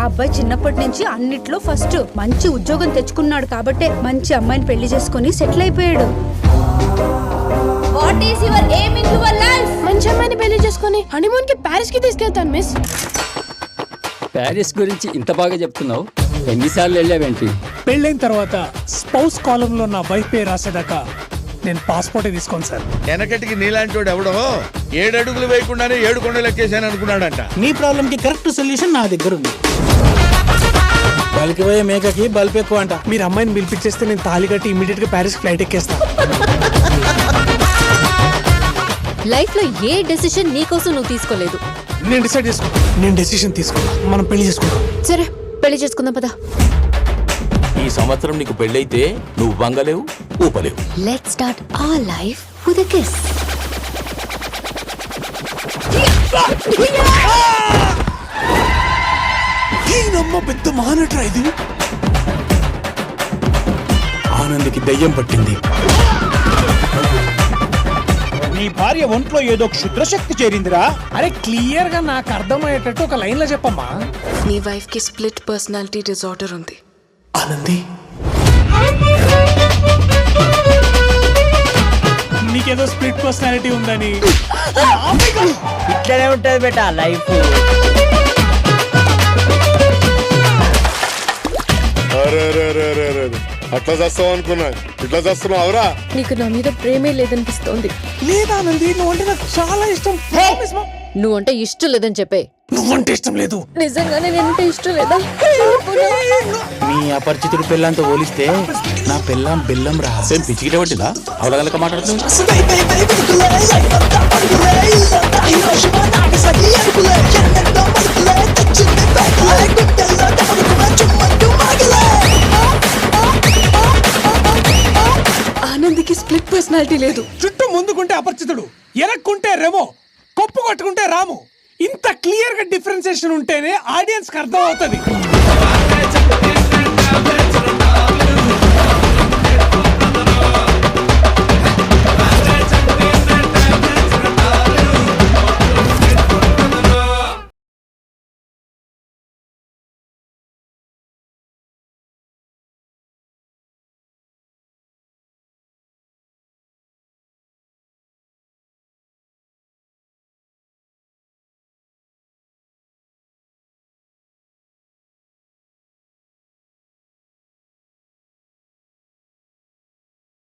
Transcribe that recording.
అబ్బాయి చిన్నప్పటి నుంచి అన్నిట్లో ఫస్ట్. మంచి ఉద్యోగం తెచ్చుకున్నాడు కాబట్టే మంచి అమ్మాయిని పెళ్లి చేసుకుని సెటిల్ అయిపోయాడు. What is your aim in your life? మంచి అమ్మాయిని పెళ్లి చేసుకుని హనీమూన్ కి ప్యారిస్ కి తీసుకెళ్తాను మిస్. ప్యారిస్ గురించి ఇంత బాగా చెప్తున్నావు, ఎన్నిసార్లు వెళ్ళావేంటి? పెళ్ళైన తర్వాత స్పౌస్ కాలంలో నా వైఫ్ పేరు రాసేదాకా నేను పాస్పోర్టే తీసుకోను సార్. వెనకటికి నీలాంటి వాడు ఎవడో 7 అడుగులు వేయకుండానే 7 కొండలు ఎక్కేసాను అనుకున్నాడంట. నీ ప్రాబ్లం కి కరెక్ట్ సొల్యూషన్ నా దగ్గర ఉంది. బల్కి పోయే మేకకి బల్బ్ ఎక్కువ అంట. మీరు అమ్మాయిని పిలిపించేస్తే నేను తాళి కట్టి ఇమీడియట్ గా ప్యారిస్ ఫ్లైట్ ఎక్కేస్తాను. లైఫ్ లో ఏ డెసిషన్ నీకోసం నువ్వు తీసుకోలేదు. నేను డిసైడ్ చేసుకుంటా. నేను డెసిషన్ తీసుకున్నా, మనం పెళ్లి చేసుకుంటాం. సరే పెళ్లి చేసుకుందాం పదా. ఈ సంవత్సరం నీకు పెళ్ళైతే నువ్వు వంగలేవు, ఊపలేవు. Let's start our life with a kiss. ఈయనమ్మ పెద్ద మహానట్రా ఇది. ఆనంద్కి దయ్యం పట్టింది. నీ భార్య ఒంట్లో ఏదో క్షుద్రశక్తి చేరిందిరా. అరే క్లియర్ గా నాకు అర్థమయ్యేటట్టు ఒక లైన్ లో చెప్పమ్మా. నీ వైఫ్ కి స్ప్లిట్ పర్సనాలిటీ డిజార్డర్ ఉంది. ఆనంది, నీకేదో స్ప్లిట్ పర్సనాలిటీ ఉందని. ఇట్లనే ఉంటది బేటా లైఫ్. అట్లా చేస్తావు అనుకున్నా, ఇట్లా చేస్తున్నావురా? నీకు నా మీద ప్రేమే లేదనిపిస్తోంది. లేదానంది, నువ్వంటే నాకు చాలా ఇష్టం. నువ్వంటే ఇష్టం లేదని చెప్పే. నువ్వంటే ఇష్టం లేదు. నిజంగానే నేనంటే ఇష్టం లేదా? మీ అపరిచితుడి పిల్లంతో పోలిస్తే నా పిల్లం బెల్లం రా. సేమ్ పిచ్చికిట పట్టిందా? అవలగలక మాట్లాడుతుంది. ఆనంద్కి స్ప్లిట్ పర్సనాలిటీ లేదు. చుట్టూ ముందుకుంటే అపరిచితుడు, ఎనక్కుంటే రెమో, కొప్పు కొట్టుకుంటే రాము. ఇంత క్లియర్ గా డిఫరెన్సియేషన్ ఉంటేనే ఆడియన్స్ కి అర్థం అవుతుంది.